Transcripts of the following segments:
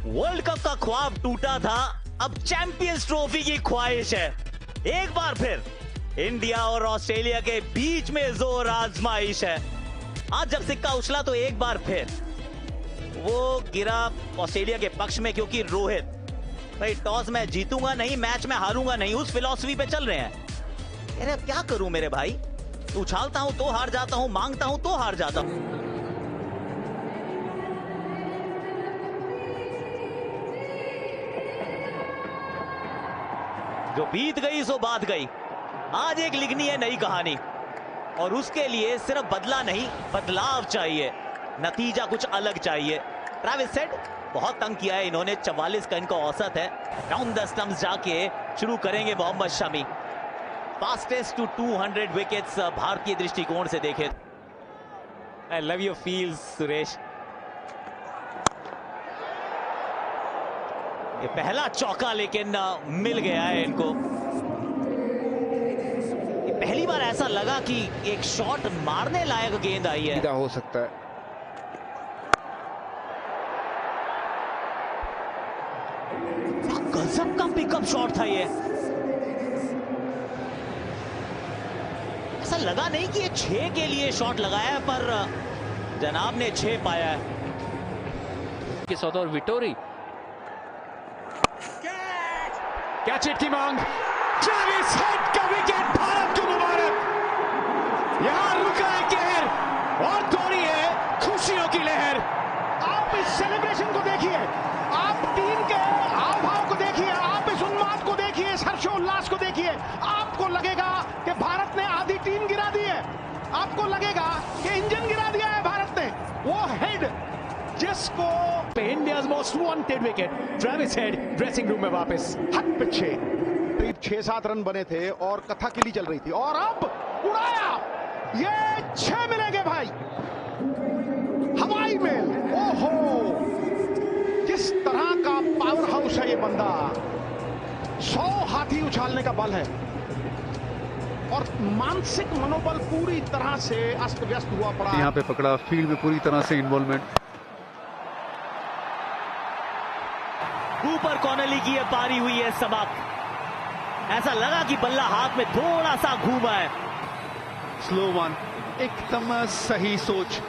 World cup का ख्वाब टूटा था, अब चैंपियंस ट्रॉफी की ख्वाहिश है। एक बार फिर इंडिया और ऑस्ट्रेलिया के बीच में जोर आजमाइश है। आज जब सिक्का उछला तो एक बार फिर वो गिरा ऑस्ट्रेलिया के पक्ष में, क्योंकि रोहित भाई टॉस मैं जीतूंगा नहीं, मैच में हारूंगा नहीं, उस फिलॉसफी पे चल रहे हैं। अरे क्या करूं मेरे भाई, उछालता हूं तो हार जाता हूं, मांगता हूं तो हार जाता हूं। जो बीत गई सो बात गई। आज एक लिखनी है नई कहानी, और उसके लिए सिर्फ बदला नहीं, बदलाव चाहिए, नतीजा कुछ अलग चाहिए। ट्रेविस हेड बहुत तंग किया है इन्होंने, 44 का इनका औसत है। राउंड द स्टंप्स जाके शुरू करेंगे Mohammed Shami. Fastest to 200 wickets भारतीय दृष्टिकोण से देखें। I love your feels Suresh. ये पहला चौका लेकिन मिल गया है इनको। ये पहली बार ऐसा लगा कि एक शॉट मारने लायक गेंद आई है। हो सकता है। गजब का पिकअप शॉट था ये। ऐसा लगा नहीं कि ये 6 के लिए शॉट लगाया है, पर जनाब ने 6 पाया है। के साथ और विटोरी कैच इट की मांग। ट्रेविस हेड का विकेट, भारत को मुबारक। यहां रुका है कहर और दौड़ी है खुशियों की लहर। आप इस सेलिब्रेशन को देखिए, आप टीम के हाव भाव को देखिए, आप इस उन्माद को देखिए, इस हर्षोल्लास को देखिए। आपको लगेगा कि भारत ने आधी टीम गिरा दी है, आपको लगेगा कि इंजन गिरा दिया है भारत ने। वो हेड जिसको India's most wanted wicket, Travis head dressing room में वापस। हक पिछे करीब 6-7 रन बने थे और कथाकली चल रही थी, और अब उड़ाया। ये 6 मिलेंगे भाई, हवाई मेल। ओहो, किस तरह का पावर हाउस है ये बंदा। 100 हाथी उछालने का बल है, और मानसिक मनोबल पूरी तरह से अस्त व्यस्त हुआ पड़ा। यहाँ पे पकड़ा, फील्ड में पूरी तरह से इन्वॉल्वमेंट। ऊपर कॉर्नली की ये पारी हुई है समाप्त। ऐसा लगा कि बल्ला हाथ में थोड़ा सा घूमा है। स्लो वन, एकदम सही सोच,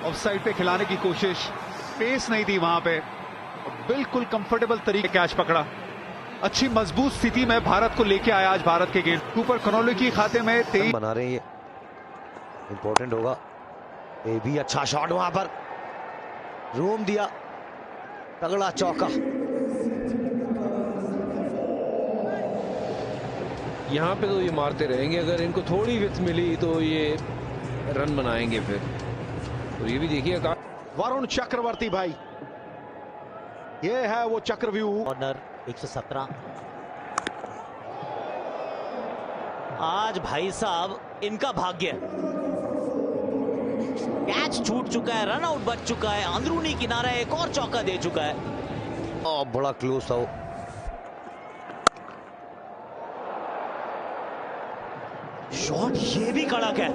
ऑफसाइड पे खिलाने की कोशिश, पेस नहीं थी वहां पे, बिल्कुल कंफर्टेबल तरीके कैच पकड़ा। अच्छी मजबूत स्थिति में भारत को लेके आया आज भारत के गेंद। ऊपर कनौली की खाते में 23 बना रहे हैं, ये इंपॉर्टेंट होगा। ये भी अच्छा शॉट, वहां पर रूम दिया, तगड़ा चौका। यहाँ पे तो ये मारते रहेंगे, अगर इनको थोड़ी विथ मिली तो ये रन बनाएंगे फिर। और ये भी देखिए वरुण चक्रवर्ती भाई, ये है वो चक्रव्यूह। कॉर्नर 117। आज भाई साहब इनका भाग्य, कैच छूट चुका है, रन आउट बच चुका है, अंदरूनी किनारा एक और चौका दे चुका है। बड़ा क्लोज था वो। शॉट ये भी कड़क है।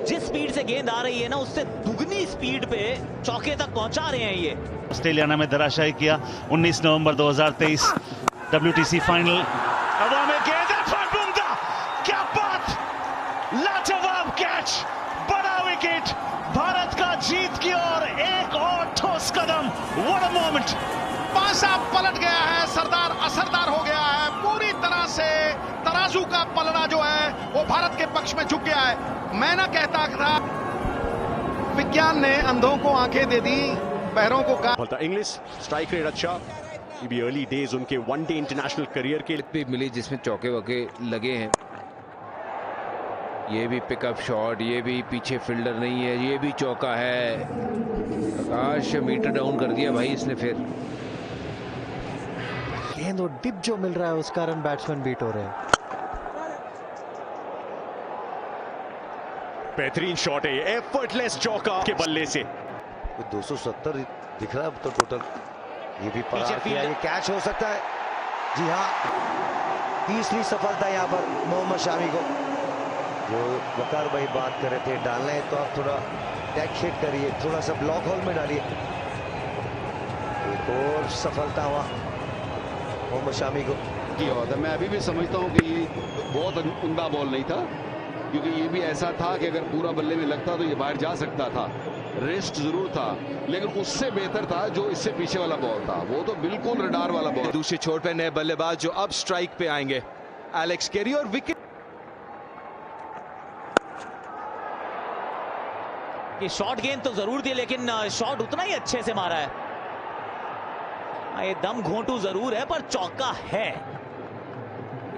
जिस स्पीड से गेंद आ रही है ना, उससे दुगनी स्पीड पे चौके तक पहुंचा रहे हैं ये। ऑस्ट्रेलिया ने धराशायी किया 19 नवंबर 2023 WTC फाइनल। हवा में गेंद, क्या बात, लाजवाब कैच, बड़ा विकेट, भारत का जीत की ओर एक और ठोस कदम। What a moment. पासा पलट गया है, सरदार असरदार हो गया है। पूरी तरह से तराजू का पलड़ा जो है वो भारत के पक्ष में झुक गया है। मैं ना कहता था, विज्ञान ने अंधों को आंखें दे दी, बहरों को बोलता। इंग्लिश स्ट्राइक रेट अच्छा, ये भी अर्ली डेज उनके वनडे इंटरनेशनल करियर के भी मिली जिसमें चौके वके लगे हैं। ये भी पिकअप शॉट, ये भी पीछे फील्डर नहीं है, ये भी चौका है। आकाश मीटर डाउन कर दिया भाई इसने फिर। गेंद और डिप जो मिल रहा है उस कारण बैट्समैन बीट हो रहे हैं। बेहतरीन शॉट है, एफर्टलेस चौका के बल्ले से। 270 दिख रहा है अब तो टोटल। ये भी पार किया, ये कैच हो सकता है। जी हाँ, तीसरी सफलता यहाँ पर मोहम्मद शमी को। जो वकार भाई बात कर रहे थे, डालना है तो आप थोड़ा टैग हिट करिए, थोड़ा सा ब्लॉक होल में डालिए। एक और सफलता हुआ मोहम्मद शामी को किया होता। मैं अभी भी समझता हूं कि ये बहुत उम्दा बॉल नहीं था, क्योंकि ये भी ऐसा था कि अगर पूरा बल्ले में लगता तो ये बाहर जा सकता था। रेस्ट जरूर था, लेकिन उससे बेहतर था जो इससे पीछे वाला बॉल था, वो तो बिल्कुल रडार वाला बॉल। दूसरी छोर पे नए बल्लेबाज जो अब स्ट्राइक पे आएंगे, एलेक्स कैरी, और विकेट कि शॉट गेंद तो जरूर दिए, लेकिन शॉट उतना ही अच्छे से मारा है। ये दम घोंटू जरूर है, पर चौका है।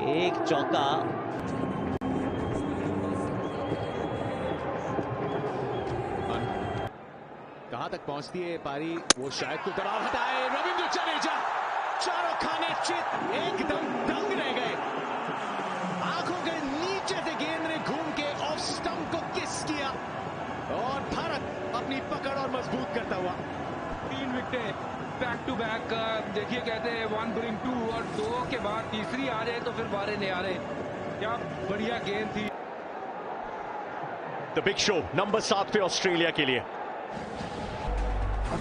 एक चौका। कहां तक पहुंचती है पारी, वो शायद को दबाव हटाए। रविंद्र जडेजा, चारों खाने चित एकदम दंग रह गए। आंखों के नीचे से गेंद ने घूम के ऑफ स्टंप को किस किया और भारत अपनी पकड़ और मजबूत करता हुआ। 3 विकेटें बैक टू बैक। देखिए, कहते हैं 1 ब्रिंग 2, और 2 के बाद तीसरी आ जाए तो फिर बारे नहीं आ रहे। क्या बढ़िया गेंद थी। द बिग शो नंबर 7 पे ऑस्ट्रेलिया के लिए।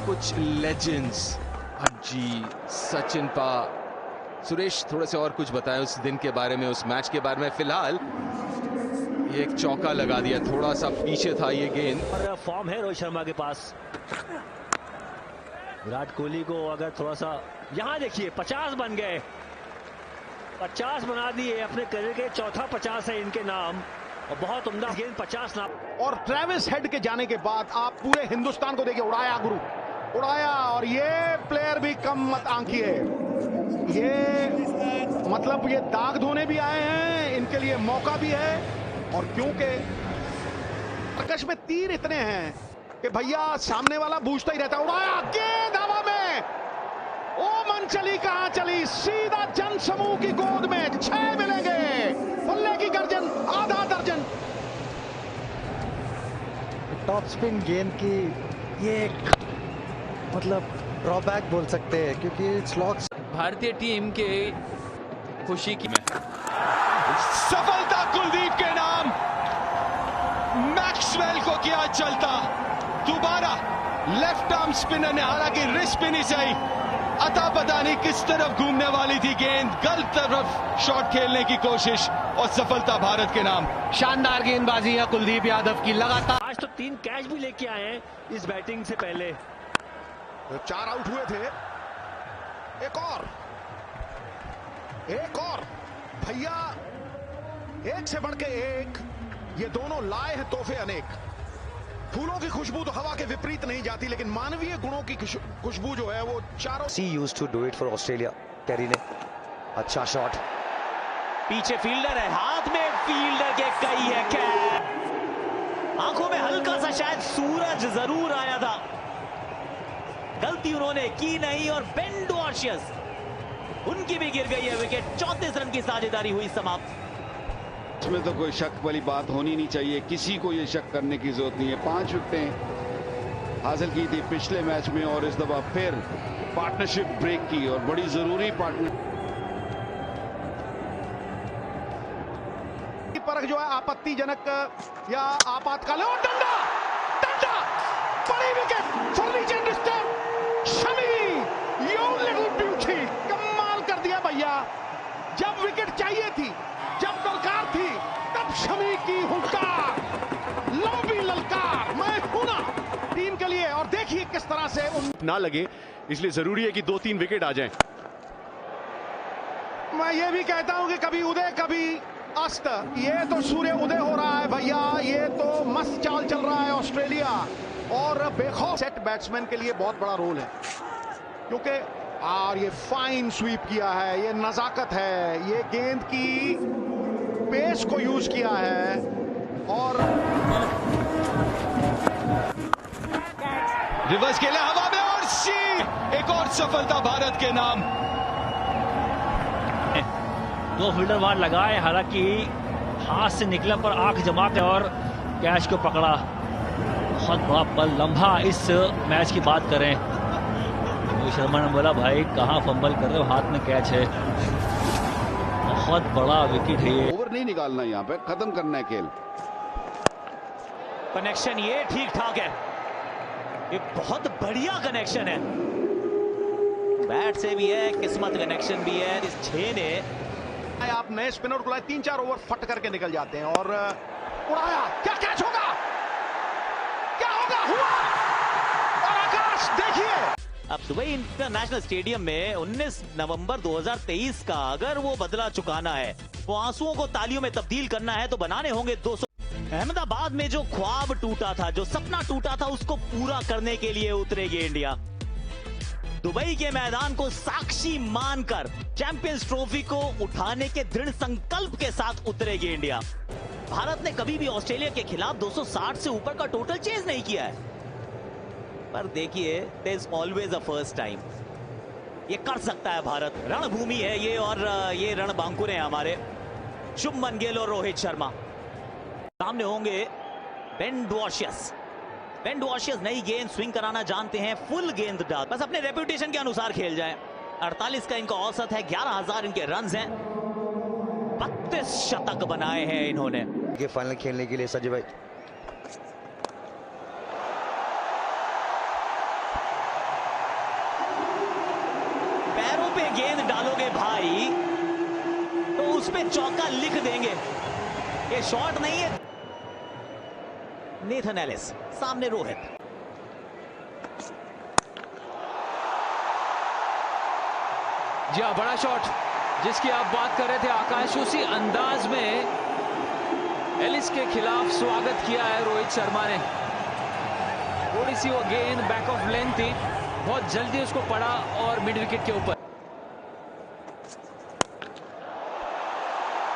कुछ लेजेंड्स, हज्जी, सचिन पा। सुरेश, थोड़े से और कुछ बताएं उस दिन के बारे में, उस मैच के बारे में। फिलहाल ये एक चौका लगा दिया, थोड़ा सा पीछे था ये गेंद। और फॉर्म है रोहित शर्मा के पास। विराट कोहली को अगर थोड़ा सा, यहां देखिए 50 बन गए, 50 बना दिए। अपने करियर के चौथा 50 है इनके नाम, और बहुत उम्दा गेंद 50 नाम। और ट्रेविस हेड के जाने के बाद आप पूरे हिंदुस्तान को देखिए, उड़ाया गुरु, उड़ाया। और ये प्लेयर भी कम मत आंकिए, ये मतलब ये दाग धोने भी आए हैं, इनके लिए मौका भी है। और क्योंकि आकाश में तीर इतने हैं कि भैया सामने वाला बूझता ही रहता है। उड़ाया, गेंद हवा में, ओ मन चली कहां चली, सीधा जन समूह की गोद में। 6 मिलेंगे, बल्ले की गर्जन, आधा दर्जन। टॉप स्पिन गेंद की ये एक मतलब ड्रॉबैक बोल सकते हैं, क्योंकि स्लॉट्स भारतीय टीम के खुशी की सफलता कुलदीप के नाम। मैक्सवेल को किया चलता, दोबारा लेफ्ट आर्म स्पिनर ने, हालांकि रिस्ट भी नहीं सही, अता पता नहीं किस तरफ घूमने वाली थी गेंद, गलत तरफ शॉट खेलने की कोशिश, और सफलता भारत के नाम। शानदार गेंदबाजी है कुलदीप यादव की लगातार। आज तो 3 कैच भी लेके आए हैं इस बैटिंग से पहले। तो 4 आउट हुए थे, एक और भैया, एक से बढ़ के एक। ये दोनों लाए हैं तोहफे अनेक। फूलों की खुशबू तो हवा के विपरीत नहीं जाती, लेकिन मानवीय गुणों की खुशबू जो है वो चारों। She used to do it for Australia. Carey ने अच्छा शॉट, पीछे फील्डर है, हाथ में फील्डर के कई है कैच। आंखों में हल्का सा शायद सूरज जरूर आया था, गलती उन्होंने की नहीं, और बेन डुआर्शियस, उनकी भी गिर गई है विकेट। 34 रन की साझेदारी हुई समाप्त। इसमें तो कोई शक वाली बात होनी नहीं चाहिए, किसी को ये शक करने की जरूरत नहीं है। 5 विकेटें हासिल की थी पिछले मैच में, और इस दफा फिर पार्टनरशिप ब्रेक की, और बड़ी जरूरी पार्टनर। परख जो है आपत्तिजनक या आपातकाल, और डंडा, डंडा, बड़ी wicket, fully change step, Shami, you little beauty, कमाल कर दिया भैया। जब विकेट चाहिए थी, जब दरकार थी, तब शमी की हुंकार, लंबी ललकार, मैं हूं ना टीम के लिए। और देखिए किस तरह से ना लगे, इसलिए जरूरी है कि 2-3 विकेट आ जाएं। मैं ये भी कहता हूं कि कभी उदय कभी अस्त। ये तो सूर्य उदय हो रहा है भैया, ये तो मस्त चाल चल रहा है ऑस्ट्रेलिया। और बेखौफ सेट बैट्समैन के लिए बहुत बड़ा रोल है, क्योंकि और ये फाइन स्वीप किया है, ये नजाकत है, ये गेंद की पेस को यूज किया है। और रिवर्स खेले हवा में, और सी, एक और सफलता भारत के नाम। 2 फील्डर वहां लगाए, हालांकि हाथ से निकला पर आंख जमा के और कैच को पकड़ा। बहुत बड़ा पल लम्हा इस मैच की बात करें। रोहित शर्मा ने बोला, भाई कहां फंबल कर रहे हो, हाथ में कैच है। बहुत बड़ा विकेट है ये। ओवर नहीं निकालना, यहाँ पे खत्म करना है खेल। कनेक्शन ये ठीक ठाक है, ये बहुत बढ़िया कनेक्शन है, बैट से भी है, किस्मत कनेक्शन भी है। इस 6 ने आप नए स्पिनर को लाए, 3-4 ओवर फट करके निकल जाते हैं और उड़ाया, क्या कैच होगा, क्या होगा, हुआ, और आकाश देखिए। अब दुबई इंटरनेशनल स्टेडियम में 19 नवंबर 2023 का अगर वो बदला चुकाना है, वो आंसुओं को तालियों में तब्दील करना है, तो बनाने होंगे 200। अहमदाबाद में जो ख्वाब टूटा था, जो सपना टूटा था, उसको पूरा करने के लिए उतरेगी इंडिया। दुबई के मैदान को साक्षी मानकर चैंपियंस ट्रॉफी को उठाने के दृढ़ संकल्प के साथ उतरेगी इंडिया। भारत ने कभी भी ऑस्ट्रेलिया के खिलाफ 260 से ऊपर का टोटल चेज नहीं किया है, पर देखिए there is always a first time, ये कर सकता है भारत। रणभूमि है ये, और ये रणबांकुर है हमारे शुभमन गिल और रोहित शर्मा। सामने होंगे बेन डुआशियस। बेन डुआशियस नई गेंद स्विंग कराना जानते हैं, फुल गेंद डाल, बस अपने रेपुटेशन के अनुसार खेल जाएं। 48 का इनका औसत है, 11,000 इनके रन्स हैं, 32 शतक बनाए हैं इन्होंने। ये फाइनल खेलने के लिए सजय भाई पैरों पे गेंद डालोगे भाई तो उस पे चौका लिख देंगे, ये शॉट नहीं है। नेथन एलिस, सामने रोहित, जी हाँ, बड़ा शॉट जिसकी आप बात कर रहे थे आकाश, उसी अंदाज में एलिस के खिलाफ स्वागत किया है रोहित शर्मा ने। थोड़ी सी वो गेंद बैक ऑफ लेंथ थी, बहुत जल्दी उसको पड़ा और मिड विकेट के ऊपर।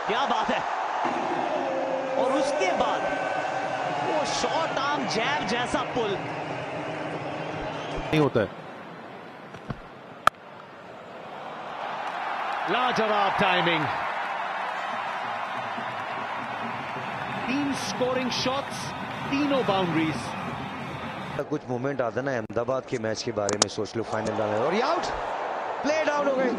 क्या बात है, और उसके बाद वो शॉर्ट आर्म जैब जैसा पुल नहीं होता है। लाजवाब टाइमिंग, 3 स्कोरिंग शॉट्स, तीनों बाउंड्रीज। कुछ मोमेंट आता ना अहमदाबाद के मैच के बारे में, सोच लो फाइनल डाला और ये आउट, प्ले डाउन हो गए।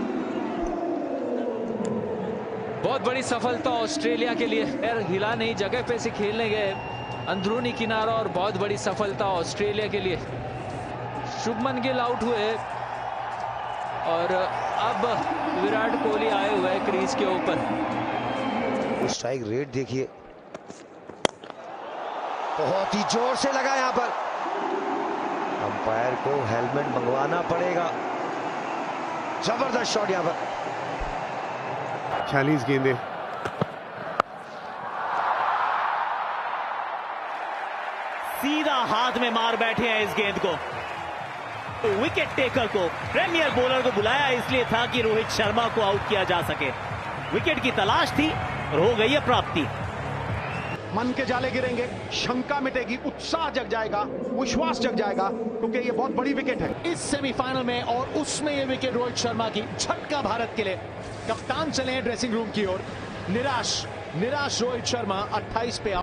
बहुत बड़ी सफलता ऑस्ट्रेलिया के लिए, पैर हिला नहीं, जगह पे से खेलने गए अंदरूनी किनारा, और बहुत बड़ी सफलता ऑस्ट्रेलिया के लिए। शुभमन गिल आउट हुए और अब विराट कोहली आए हुए हैं क्रीज के ऊपर। स्ट्राइक रेट देखिए, बहुत ही जोर से लगा यहां पर, अंपायर को हेलमेट मंगवाना पड़ेगा। जबरदस्त शॉट यहां पर, 46 गेंदें, सीधा हाथ में मार बैठे हैं इस गेंद को। विकेट टेकर को, प्रीमियर बॉलर को बुलाया इसलिए था कि रोहित शर्मा को आउट किया जा सके। विकेट की तलाश थी और हो गई है प्राप्ति। मन के जाले गिरेंगे, शंका मिटेगी, उत्साह जग जाएगा, विश्वास जग जाएगा, क्योंकि ये बहुत बड़ी विकेट है इस सेमीफाइनल में, और उसमें ये विकेट रोहित शर्मा की, झटका भारत के लिए। कप्तान चले हैं ड्रेसिंग रूम की ओर, निराश रोहित शर्मा 28 पे।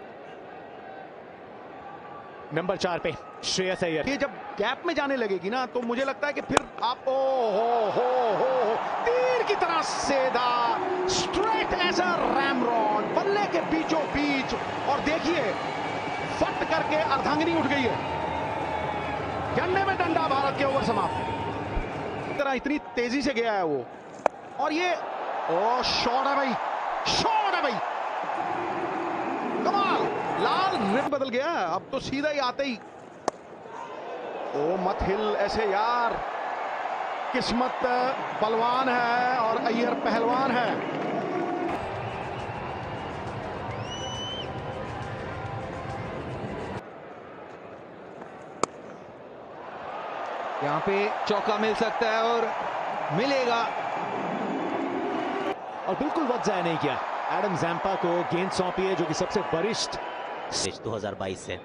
नंबर 4 पे श्रेयस अय्यर। ये जब गैप में जाने लगेगी ना, तो मुझे लगता है कि फिर आप हो तीर की तरह सीधा स्ट्रेट एज अ रैमरॉन, बल्ले के बीचों बीच, और देखिए फट करके अर्धांगिनी उठ गई है। डंडे में डंडा, भारत के ओवर समाप्त। तरह इतनी तेजी से गया है वो, और ये शॉट है भाई, शॉट है भाई, कमाल। लाल रिब बदल गया, अब तो सीधा ही आते ही। ओ मत हिल ऐसे यार, किस्मत बलवान है और अय्यर पहलवान है। यहां पे चौका मिल सकता है और मिलेगा, और बिल्कुल वक्त जाया नहीं किया। एडम जैम्पा को गेंद सौंपी है, जो कि सबसे वरिष्ठ 2022 से।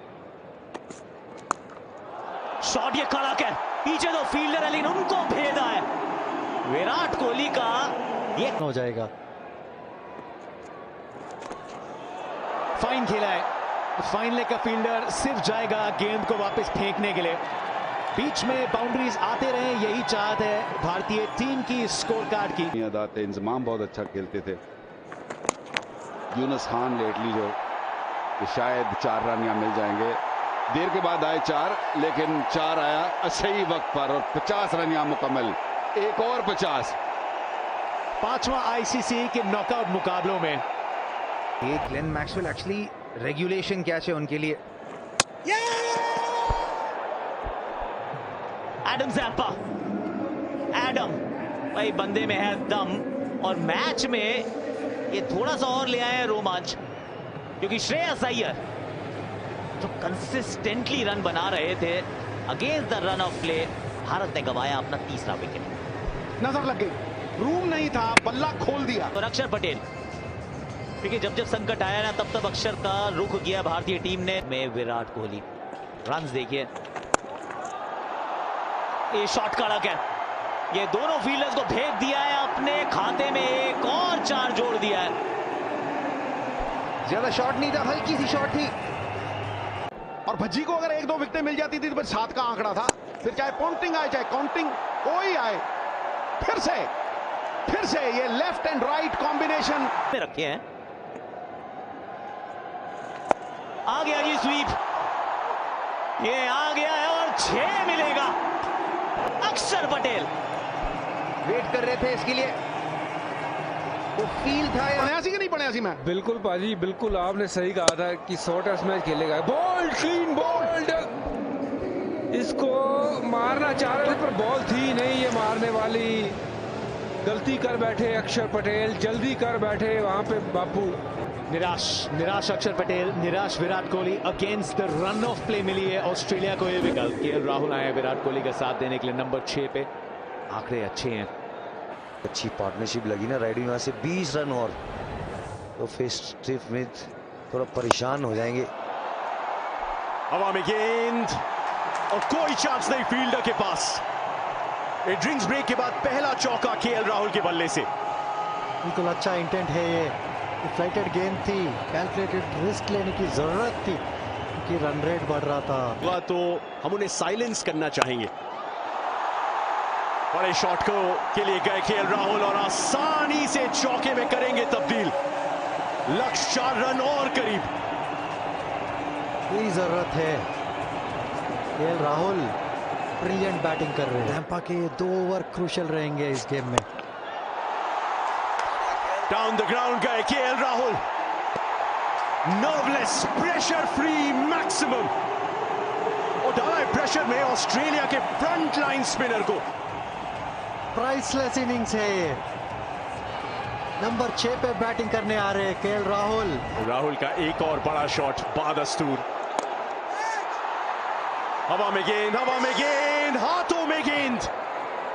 शॉट ये कड़क है, पीछे दो फील्डर है लेकिन उनको भेदा है। विराट कोहली का ये हो जाएगा। फाइन खेला है, फाइन लेग का फील्डर सिर्फ जाएगा गेंद को वापस फेंकने के लिए। बीच में बाउंड्रीज आते रहे, यही चाहत है भारतीय टीम की स्कोर कार्ड की। इंजमाम बहुत अच्छा खेलते थे। यूनुस खान लेटली जो कि शायद 4 रन यहाँ मिल जाएंगे। देर के बाद आए 4, लेकिन 4 आया सही वक्त पर और 50 रन यहाँ मुकम्मल। एक और 50। 5वां आईसीसी के नॉकआउट मुकाबलों में ये Glenn Maxwell actually regulation catch है उनके लिए। एडम ज़ैम्पा, एडम भाई बंदे में है दम, और मैच में ये थोड़ा सा और ले आए हैं रोमांच, क्योंकि श्रेयस अय्यर जो कंसिस्टेंटली रन बना रहे थे against the run of play, Bharat ने गंवाया अपना तीसरा विकेट। नजर लग गई, रूम नहीं था, बल्ला खोल दिया। और अक्षर पटेल, क्योंकि जब जब संकट आया ना तब तब अक्षर का रुख किया भारतीय टीम ने। में विराट कोहली, रन देखिए, ये शॉट कड़क है, ये दोनों फील्डर्स को फेंक दिया है अपने खाते में, एक और 4 जोड़ दिया है। ज्यादा शॉट नहीं था, हल्की सी शॉट थी। और भज्जी को अगर 1-2 विकेटें मिल जाती थी तो फिर 7 का आंकड़ा था। फिर चाहे पॉन्टिंग आए चाहे काउंटिंग कोई आए, फिर से ये लेफ्ट एंड राइट कॉम्बिनेशन में रखे हैं। आ गया जी स्वीप, ये आ गया है और 6 मिलेगा। अक्षर पटेल वेट कर रहे थे इसके लिए, वो फील था। कि नहीं पढ़िया मैं बिल्कुल पाजी, बिल्कुल आपने सही कहा था कि 100 टेस्ट मैच खेलेगा। बोल्ड, क्लीन बोल्ड, इसको मारना चाह रहे थे पर बॉल थी नहीं ये मारने वाली। गलती कर बैठे अक्षर पटेल, जल्दी कर बैठे वहां पे बापू। निराश अक्षर पटेल, निराश Virat Kohli. Against the run of play मिली है ऑस्ट्रेलिया को ये विकल्प। केएल राहुल आए विराट कोहली का साथ देने के लिए नंबर 6 पे। आंकड़े अच्छे हैं, अच्छी पार्टनरशिप लगी ना राइडिंग, वहां से 20 रन और तो फेस्टिव में थोड़ा परेशान हो जाएंगे। हवा में गेंद और कोई चांस नहीं फील्डर के पास। ड्रिंक्स ब्रेक के बाद पहला चौका केएल राहुल के बल्ले से। बिल्कुल अच्छा इंटेंट है, ये फ्लाइटेड गेंद थी, कैलकुलेटेड रिस्क लेने की जरूरत थी क्योंकि रन रेट बढ़ रहा था। तो हम उन्हें साइलेंस करना चाहेंगे। बड़े शॉट के लिए गए केएल राहुल और आसानी से चौके में करेंगे तब्दील। लक्ष्य 4 रन और करीब। यही जरूरत है। केएल राहुल ब्रिलियंट बैटिंग कर रहे हैं। ज़ैम्पा के 2 ओवर क्रूशियल रहेंगे इस गेम में। डाउन द ग्राउंड गए KL Rahul, nerveless, pressure free, maximum, और डाला है प्रेशर में ऑस्ट्रेलिया के फ्रंट लाइन स्पिनर को। प्राइसलेस इनिंग्स है ये। नंबर 6 पे बैटिंग करने आ रहे हैं केएल राहुल। राहुल का एक और बड़ा शॉट बादस्तूर। हवा में गेंद, हाथों में गेंद।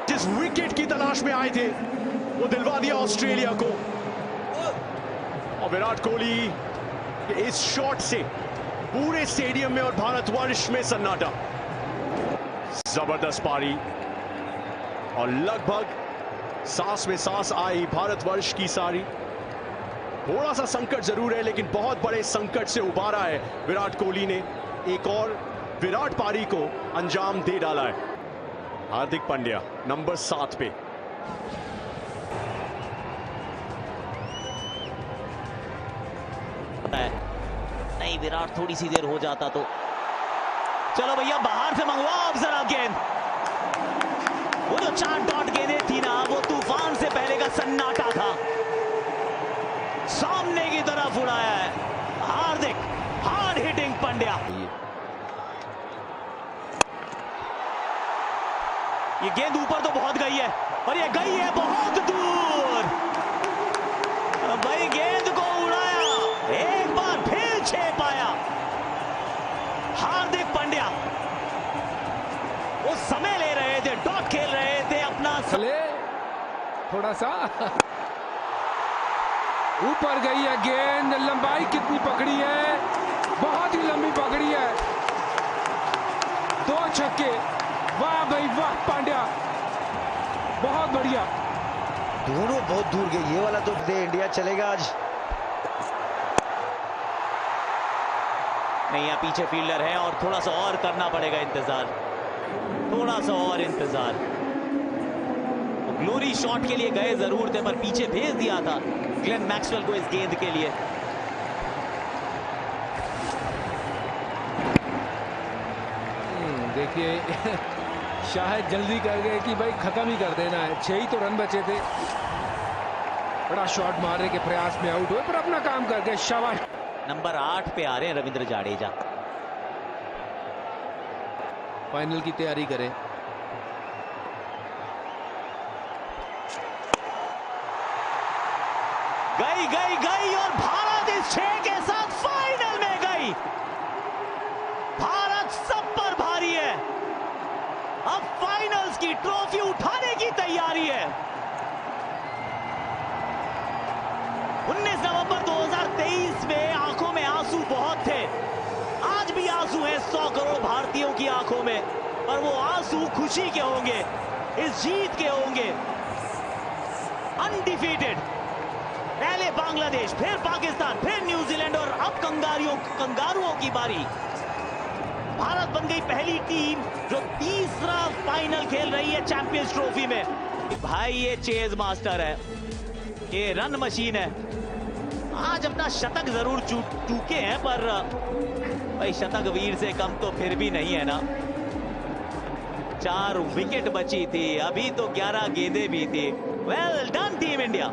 जिस विकेट की तलाश में आए थे वो दिलवा दिया ऑस्ट्रेलिया को। और विराट कोहली के इस शॉट से पूरे स्टेडियम में और भारतवर्ष में सन्नाटा। जबरदस्त पारी और लगभग सांस में सांस आई भारतवर्ष की सारी। थोड़ा सा संकट जरूर है लेकिन बहुत बड़े संकट से उबारा है विराट कोहली ने। एक और विराट पारी को अंजाम दे डाला है। हार्दिक पांड्या नंबर 7 पे। नहीं, विराट थोड़ी सी देर हो जाता तो। चलो भैया बाहर से मंगवाओ अब जरा गेंद। वो जो 4 डॉट गेंदें थी ना, वो तूफान से पहले का सन्नाटा था। सामने की तरफ उड़ाया है हार्दिक, हार्ड हिटिंग पांड्या। ये गेंद ऊपर तो बहुत गई है और ये गई है बहुत दूर। भाई गेंद को उड़ाया, एक बार फिर 6 पाया हार्दिक पांड्या। वो समय ले रहे थे, डॉट खेल रहे थे अपना। थोड़ा सा ऊपर गई है गेंद। लंबाई कितनी पकड़ी है, बहुत ही लंबी पकड़ी है। 2 छक्के, वाह भाई वाह पांड्या, बहुत बढ़िया। दोनों बहुत दूर गए। ये वाला तो दे इंडिया चलेगा आज। नहीं, यहाँ पीछे फील्डर है और थोड़ा सा और करना पड़ेगा इंतजार, थोड़ा सा और इंतजार। ग्लोरी शॉट के लिए गए जरूर थे पर पीछे भेज दिया था ग्लेन मैक्सवेल को इस गेंद के लिए। कि शायद जल्दी कर गए कि भाई खत्म ही कर देना है। 6 ही तो रन बचे थे। बड़ा शॉट मारने के प्रयास में आउट हुए पर अपना काम कर गए। शाबाश। नंबर 8 पे आ रहे हैं रविंद्र जाडेजा। फाइनल की तैयारी करें। गई और भारत इस 6 के साथ फाइनल में गई। भारत सब पर भारी है। अब फाइनल्स की ट्रॉफी उठाने की तैयारी है। 19 नवंबर 2023 में आंखों में आंसू बहुत थे। आज भी आंसू हैं 100 करोड़ भारतीयों की आंखों में, पर वो आंसू खुशी के होंगे, इस जीत के होंगे। अनडिफीटेड, पहले बांग्लादेश, फिर पाकिस्तान, फिर न्यूजीलैंड और अब कंगारुओं की बारी। भारत बन गई पहली टीम जो तीसरा फाइनल खेल रही है चैंपियंस ट्रॉफी में। भाई ये चेज मास्टर है, ये रन मशीन है। आज अपना शतक जरूर चूके हैं, पर भाई शतक वीर से कम तो फिर भी नहीं है ना। 4 विकेट बची थी, अभी तो 11 गेंदें भी थी। Well done team India.